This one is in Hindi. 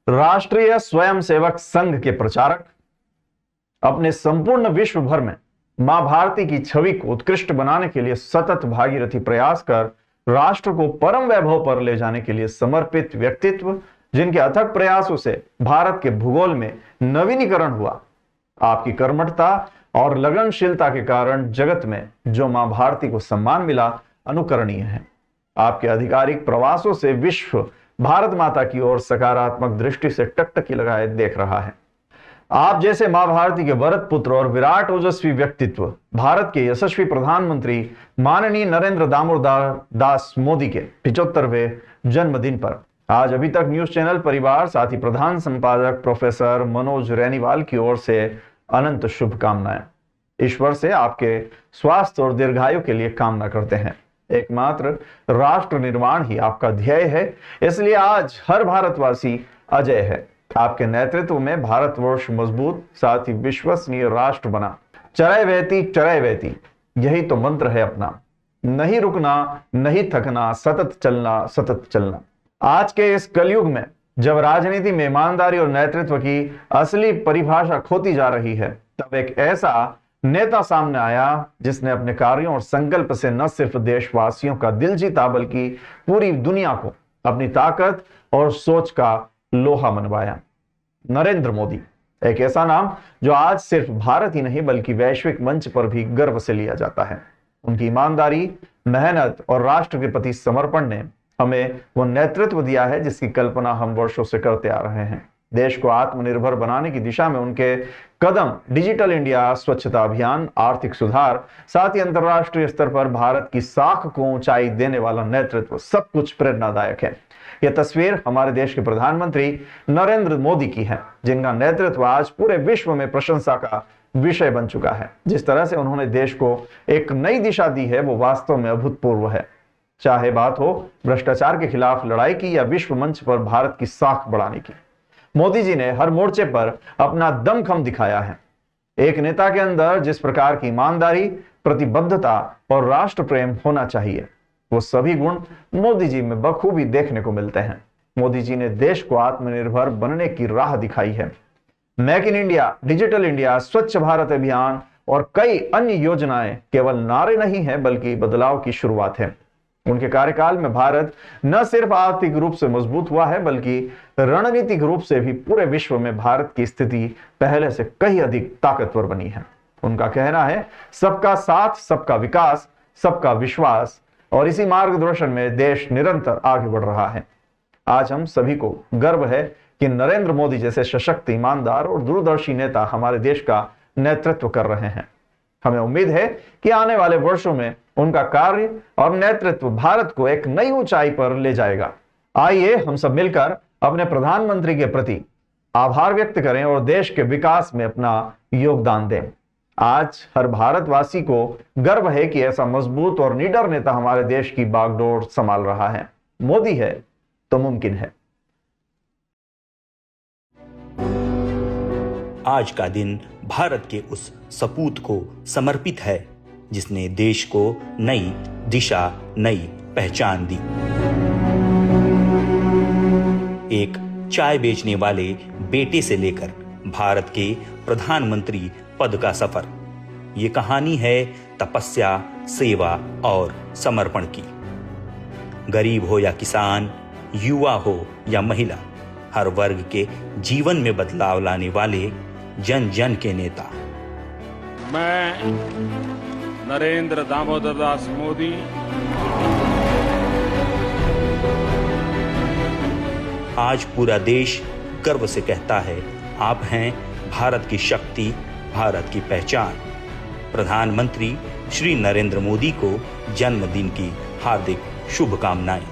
राष्ट्रीय स्वयंसेवक संघ के प्रचारक अपने संपूर्ण विश्व भर में मां भारती की छवि को उत्कृष्ट बनाने के लिए सतत भागीरथी प्रयास कर राष्ट्र को परम वैभव पर ले जाने के लिए समर्पित व्यक्तित्व, जिनके अथक प्रयासों से भारत के भूगोल में नवीनीकरण हुआ। आपकी कर्मठता और लगनशीलता के कारण जगत में जो मां भारती को सम्मान मिला, अनुकरणीय है। आपके आधिकारिक प्रवासों से विश्व भारत माता की ओर सकारात्मक दृष्टि से टकटकी लगाए देख रहा है। आप जैसे मां भारती के वरद पुत्र और विराट ओजस्वी व्यक्तित्व भारत के यशस्वी प्रधानमंत्री माननीय नरेंद्र दामोदर दास मोदी के 75वें जन्मदिन पर आज अभी तक न्यूज चैनल परिवार, साथ ही प्रधान संपादक प्रोफेसर मनोज रैनीवाल की ओर से अनंत शुभकामनाएं। ईश्वर से आपके स्वास्थ्य और दीर्घायु के लिए कामना करते हैं। एकमात्र राष्ट्र निर्माण ही आपका ध्येय है, इसलिए आज हर भारतवासी अजय है। आपके नेतृत्व में भारतवर्ष मजबूत, साथ ही विश्वसनीय राष्ट्र बना। चरय वेती, यही तो मंत्र है अपना। नहीं रुकना, नहीं थकना, सतत चलना। आज के इस कलयुग में जब राजनीति में ईमानदारी और नेतृत्व की असली परिभाषा खोती जा रही है, तब एक ऐसा नेता सामने आया जिसने अपने कार्यों और संकल्प से न सिर्फ देशवासियों का दिल जीता, बल्कि पूरी दुनिया को अपनी ताकत और सोच का लोहा मनवाया। नरेंद्र मोदी, एक ऐसा नाम जो आज सिर्फ भारत ही नहीं बल्कि वैश्विक मंच पर भी गर्व से लिया जाता है। उनकी ईमानदारी, मेहनत और राष्ट्र के प्रति समर्पण ने हमें वो नेतृत्व दिया है जिसकी कल्पना हम वर्षों से करते आ रहे हैं। देश को आत्मनिर्भर बनाने की दिशा में उनके कदम डिजिटल इंडिया, स्वच्छता अभियान, आर्थिक सुधार, साथ ही अंतरराष्ट्रीय स्तर पर भारत की साख को ऊंचाई देने वाला नेतृत्व, सब कुछ प्रेरणादायक है। यह तस्वीर हमारे देश के प्रधानमंत्री नरेंद्र मोदी की है, जिनका नेतृत्व आज पूरे विश्व में प्रशंसा का विषय बन चुका है। जिस तरह से उन्होंने देश को एक नई दिशा दी है, वो वास्तव में अभूतपूर्व है। चाहे बात हो भ्रष्टाचार के खिलाफ लड़ाई की या विश्व मंच पर भारत की साख बढ़ाने की, मोदी जी ने हर मोर्चे पर अपना दमखम दिखाया है। एक नेता के अंदर जिस प्रकार की ईमानदारी, प्रतिबद्धता और राष्ट्र प्रेम होना चाहिए, वो सभी गुण मोदी जी में बखूबी देखने को मिलते हैं। मोदी जी ने देश को आत्मनिर्भर बनने की राह दिखाई है। Make in India, digital India, स्वच्छ भारत अभियान और कई अन्य योजनाएं केवल नारे नहीं है बल्कि बदलाव की शुरुआत है। उनके कार्यकाल में भारत न सिर्फ आर्थिक रूप से मजबूत हुआ है बल्कि रणनीतिक रूप से भी पूरे विश्व में भारत की स्थिति पहले से कहीं अधिक ताकतवर बनी है। उनका कहना है, सबका साथ, सबका विकास, सबका विश्वास, और इसी मार्गदर्शन में देश निरंतर आगे बढ़ रहा है। आज हम सभी को गर्व है कि नरेंद्र मोदी जैसे सशक्त, ईमानदार और दूरदर्शी नेता हमारे देश का नेतृत्व कर रहे हैं। हमें उम्मीद है कि आने वाले वर्षों में उनका कार्य और नेतृत्व भारत को एक नई ऊंचाई पर ले जाएगा। आइए हम सब मिलकर अपने प्रधानमंत्री के प्रति आभार व्यक्त करें और देश के विकास में अपना योगदान दें। आज हर भारतवासी को गर्व है कि ऐसा मजबूत और निडर नेता हमारे देश की बागडोर संभाल रहा है। मोदी है तो मुमकिन है। आज का दिन भारत के उस सपूत को समर्पित है जिसने देश को नई दिशा, नई पहचान दी। एक चाय बेचने वाले बेटे से लेकर भारत के प्रधानमंत्री पद का सफर, ये कहानी है तपस्या, सेवा और समर्पण की। गरीब हो या किसान, युवा हो या महिला, हर वर्ग के जीवन में बदलाव लाने वाले जन जन के नेता। मैं नरेंद्र दामोदर दास मोदी आज पूरा देश गर्व से कहता है, आप हैं भारत की शक्ति, भारत की पहचान। प्रधानमंत्री श्री नरेंद्र मोदी को जन्मदिन की हार्दिक शुभकामनाएं।